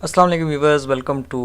अस्सलाम वालेकुम viewers, welcome to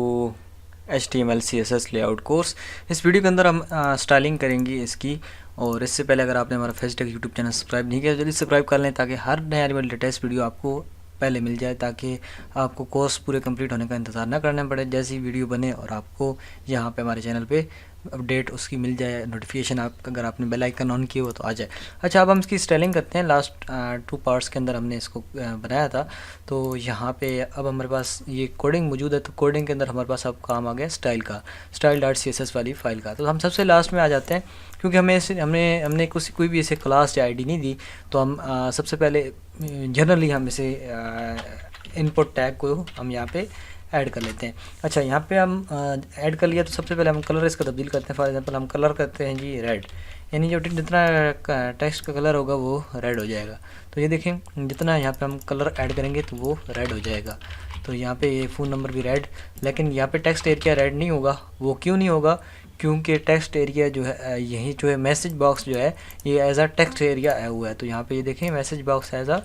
HTML CSS layout course. इस वीडियो के अंदर हम स्टाइलिंग करेंगे इसकी। और इससे पहले अगर आपने हमारा फेसटेक यूट्यूब चैनल सब्सक्राइब नहीं किया, जल्दी सब्सक्राइब कर लें ताकि हर नया लेटेस्ट वीडियो आपको पहले मिल जाए, ताकि आपको कोर्स पूरे कंप्लीट होने का इंतज़ार ना करना पड़े। जैसी वीडियो बने और आपको यहाँ पे हमारे चैनल पे अपडेट उसकी मिल जाए, नोटिफिकेशन आप अगर आपने बेल आइकन ऑन किया हो तो आ जाए। अच्छा, अब हम इसकी स्टाइलिंग करते हैं। लास्ट 2 पार्ट्स के अंदर हमने इसको बनाया था। तो यहाँ पे अब हमारे पास ये कोडिंग मौजूद है। तो कोडिंग के अंदर हमारे पास अब काम आ गया स्टाइल का, style.css वाली फाइल का। तो हम सबसे लास्ट में आ जाते हैं, क्योंकि हमने कोई भी ऐसे क्लास या आईडी नहीं दी। तो हम सबसे पहले जनरली हम इसे इनपुट टैग को हम यहाँ पे ऐड कर लेते हैं। अच्छा, यहाँ पे हम ऐड कर लिया तो सबसे पहले हम कलर इसका तब्दील करते हैं। फॉर एग्जांपल हम कलर करते हैं जी रेड, यानी जो जितना टेक्स्ट का कलर होगा वो रेड हो जाएगा। तो ये देखें, जितना यहाँ पे हम कलर ऐड करेंगे तो वो रेड हो जाएगा। तो यहाँ पे ये फ़ोन नंबर भी रेड, लेकिन यहाँ पे टेक्स्ट एरिया रेड नहीं होगा। वो क्यों नहीं होगा? क्योंकि टेक्स्ट एरिया जो है, यही जो है मैसेज बॉक्स जो है, ये एज आ टेक्स्ट एरिया आया हुआ है। तो यहाँ पे ये देखें, मैसेज बॉक्स एज आ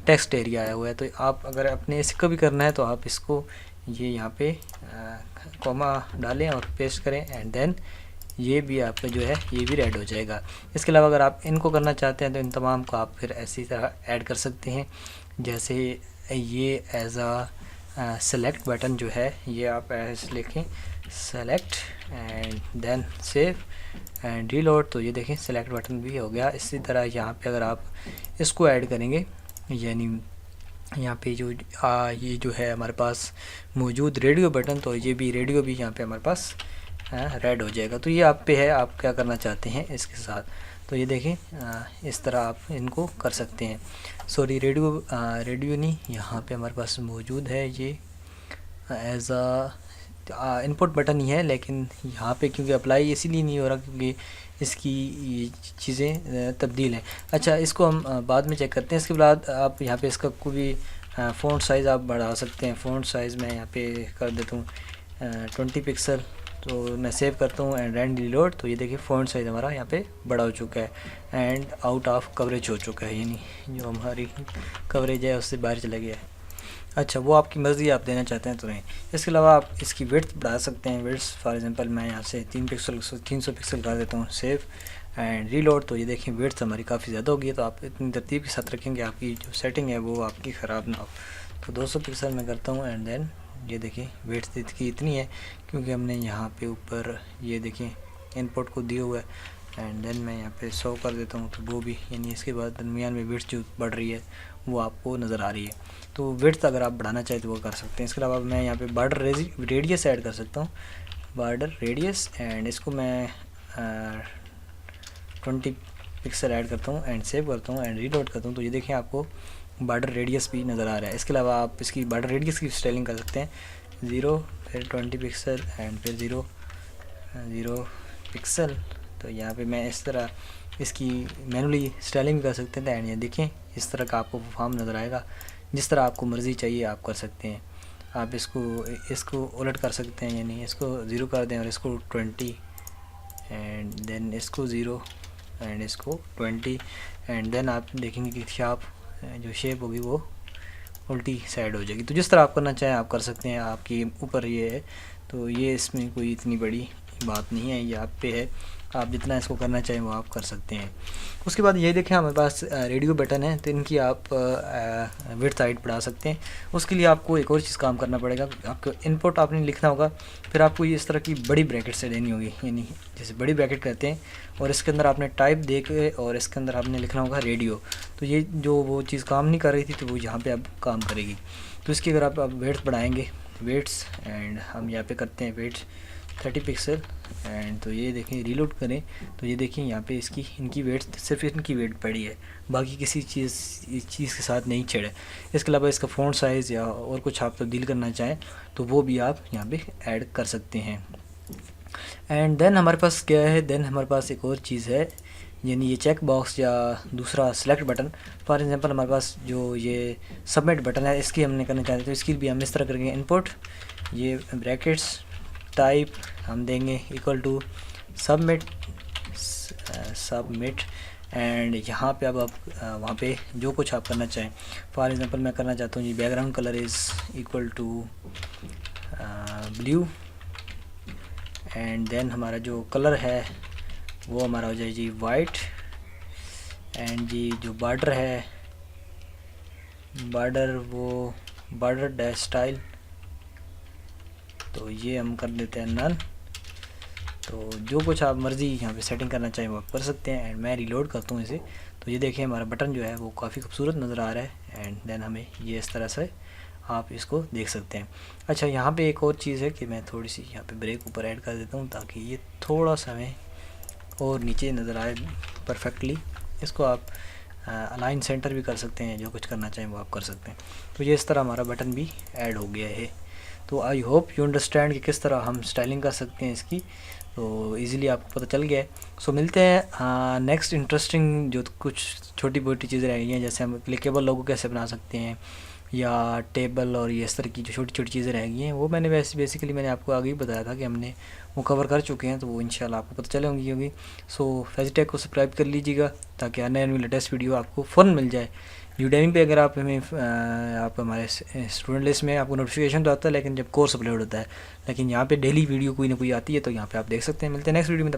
टेक्स्ट एरिया आया हुआ है। तो आप अगर अपने इसको भी करना है तो आप इसको ये यहाँ पे कॉमा डालें और पेस्ट करें, एंड देन ये भी आपका जो है ये भी रेड हो जाएगा। इसके अलावा अगर आप इनको करना चाहते हैं तो इन तमाम को आप फिर ऐसी तरह ऐड कर सकते हैं। जैसे ये एज आ सेलेक्ट बटन जो है, ये आप ऐसे लिखें select and then save and reload. तो ये देखें सेलेक्ट बटन भी हो गया। इसी तरह यहाँ पे अगर आप इसको ऐड करेंगे, यानी यहाँ पे जो ये जो है हमारे पास मौजूद रेडियो बटन, तो ये भी रेडियो भी यहाँ पे हमारे पास रेड हो जाएगा। तो ये आप पे है, आप क्या करना चाहते हैं इसके साथ। तो ये देखें इस तरह आप इनको कर सकते हैं। सॉरी, रेडियो नहीं, यहाँ पे हमारे पास मौजूद है ये एज आ इनपुट बटन ही है, लेकिन यहाँ पे क्योंकि अप्लाई इसीलिए नहीं हो रहा क्योंकि इसकी ये चीज़ें तब्दील हैं। अच्छा, इसको हम बाद में चेक करते हैं। इसके बाद आप यहाँ पे इसका कोई भी फ़ॉन्ट साइज़ आप बढ़ा सकते हैं। फ़ॉन्ट साइज़ मैं यहाँ पे कर देता हूँ 20 पिक्सल। तो मैं सेव करता हूँ एंड रन रीलोड। तो ये देखिए फ़ॉन्ट साइज़ हमारा यहाँ पे बड़ा हो चुका है एंड आउट ऑफ कवरेज हो चुका है, यानी जो हमारी कवरेज है उससे बाहर चला गया है। अच्छा, वो आपकी मर्ज़ी, आप देना चाहते हैं तो नहीं। इसके अलावा आप इसकी विड्थ बढ़ा सकते हैं। विड्थ फॉर एग्जांपल मैं यहाँ से 300 पिक्सल कर देता हूँ, सेव एंड रीलोड। तो ये देखें विड्थ हमारी काफ़ी ज़्यादा होगी। तो आप इतनी तरतीब के साथ रखेंगे, आपकी जो सेटिंग है वो आपकी ख़राब ना हो। तो 200 पिक्सल मैं करता हूँ एंड देन ये देखिए विड्थ इसकी इतनी है क्योंकि हमने यहाँ पे ऊपर ये देखिए इनपुट को दिया हुआ है। एंड देन मैं यहाँ पे 100 कर देता हूँ, तो वो भी, यानी इसके बाद दरमियान में विड्थ जो बढ़ रही है वो आपको नज़र आ रही है। तो विड्थ अगर आप बढ़ाना चाहें तो वो कर सकते हैं। इसके अलावा मैं यहाँ पे बॉर्डर रेडियस ऐड कर सकता हूँ, बॉर्डर रेडियस, एंड इसको मैं 20 पिक्सल ऐड करता हूँ एंड सेव करता हूँ एंड रीलोड करता हूँ। तो ये देखें आपको बॉर्डर रेडियस भी नज़र आ रहा है। इसके अलावा आप इसकी बॉर्डर रेडियस की स्टाइलिंग कर सकते हैं, 0 फिर 20 पिक्सल एंड फिर 0 पिक्सल। तो यहाँ पे मैं इस तरह इसकी मैनुअली स्टाइलिंग कर सकते हैं। एंड ये देखें इस तरह का आपको फॉर्म नज़र आएगा। जिस तरह आपको मर्ज़ी चाहिए आप कर सकते हैं। आप इसको उलट कर सकते हैं, यानी इसको 0 कर दें और इसको 20 एंड देन इसको 0 एंड इसको 20 एंड देन आप देखेंगे कि शार्प जो शेप होगी वो उल्टी साइड हो जाएगी। तो जिस तरह आप करना चाहें आप कर सकते हैं, आपके ऊपर ये है। तो ये इसमें कोई इतनी बड़ी बात नहीं है, ये आप पे है, आप जितना इसको करना चाहें वो आप कर सकते हैं। उसके बाद ये देखें हमारे पास रेडियो बटन है, तो इनकी आप विड्थ हाइट बढ़ा सकते हैं। उसके लिए आपको एक और चीज़ काम करना पड़ेगा। आपको इनपुट आपने लिखना होगा, फिर आपको ये इस तरह की बड़ी ब्रैकेट से देनी होगी, यानी जैसे बड़ी ब्रैकेट कहते हैं, और इसके अंदर आपने टाइप दे के और इसके अंदर आपने लिखना होगा रेडियो। तो ये जो वो चीज़ काम नहीं कर रही थी तो वो यहाँ पर अब काम करेगी। तो इसकी अगर आप विड्थ बढ़ाएँगे, वेट्स एंड हम यहाँ पे करते हैं वेट 30 पिक्सल एंड तो ये देखें रीलोड करें। तो ये देखें यहाँ पे इनकी वेट, सिर्फ इनकी वेट पड़ी है, बाकी किसी चीज़ के साथ नहीं छेड़े। इसके अलावा इसका फ़ॉन्ट साइज़ या और कुछ आप तब्दील करना चाहें तो वो भी आप यहाँ पे ऐड कर सकते हैं। एंड देन हमारे पास क्या है, देन हमारे पास एक और चीज़ है, यानी ये चेक बॉक्स या दूसरा सेलेक्ट बटन। फॉर एग्जांपल हमारे पास जो ये सबमिट बटन है, इसकी हमने करना चाहते हैं तो इसकी भी हम इस तरह करेंगे, इनपुट ये ब्रैकेट्स टाइप हम देंगे इक्वल टू सबमिट एंड यहाँ पे अब आप वहाँ पे जो कुछ आप करना चाहें, फॉर एग्जांपल मैं करना चाहता हूँ जी background colour is equal to blue, and then हमारा जो कलर है वो हमारा हो जाए जी वाइट, एंड जी जो बॉर्डर है वो बॉर्डर डैश स्टाइल, तो ये हम कर देते हैं नन। तो जो कुछ आप मर्ज़ी यहाँ पे सेटिंग करना चाहें वो आप कर सकते हैं। एंड मैं रिलोड करता हूँ इसे, तो ये देखिए हमारा बटन जो है वो काफ़ी खूबसूरत नज़र आ रहा है। एंड देन हमें ये इस तरह से आप इसको देख सकते हैं। अच्छा, यहाँ पे एक और चीज़ है कि मैं थोड़ी सी यहाँ पे ब्रेक ऊपर ऐड कर देता हूँ ताकि ये थोड़ा सा हमें और नीचे नज़र आए परफेक्टली। इसको आप अलाइन सेंटर भी कर सकते हैं, जो कुछ करना चाहें वो आप कर सकते हैं। तो ये इस तरह हमारा बटन भी ऐड हो गया है। तो आई होप यू अंडरस्टैंड कि किस तरह हम स्टाइलिंग कर सकते हैं इसकी, तो इजीली आपको पता चल गया है। सो मिलते हैं नेक्स्ट इंटरेस्टिंग जो कुछ छोटी मोटी चीज़ें रह गई हैं, जैसे हम क्लिकेबल लोगो कैसे बना सकते हैं या टेबल और ये इस तरह की जो छोटी छोटी चीज़ें रह गई हैं वो मैंने बेसिकली मैंने आपको आगे ही बताया था कि हमने वो कवर कर चुके हैं, तो वो इंशाल्लाह आपको पता चले होंगी। सो फेजिटेक को सब्सक्राइब कर लीजिएगा ताकि आने वाली लेटेस्ट वीडियो आपको फ़ौरन मिल जाए। यूडेमी पे अगर आप हमें आप हमारे स्टूडेंट लिस्ट में आपको नोटिफिकेशन तो आता है, लेकिन जब कोर्स अपलोड होता है, लेकिन यहाँ पे डेली वीडियो कोई ना कोई आती है, तो यहाँ पे आप देख सकते हैं। मिलते हैं नेक्स्ट वीडियो में।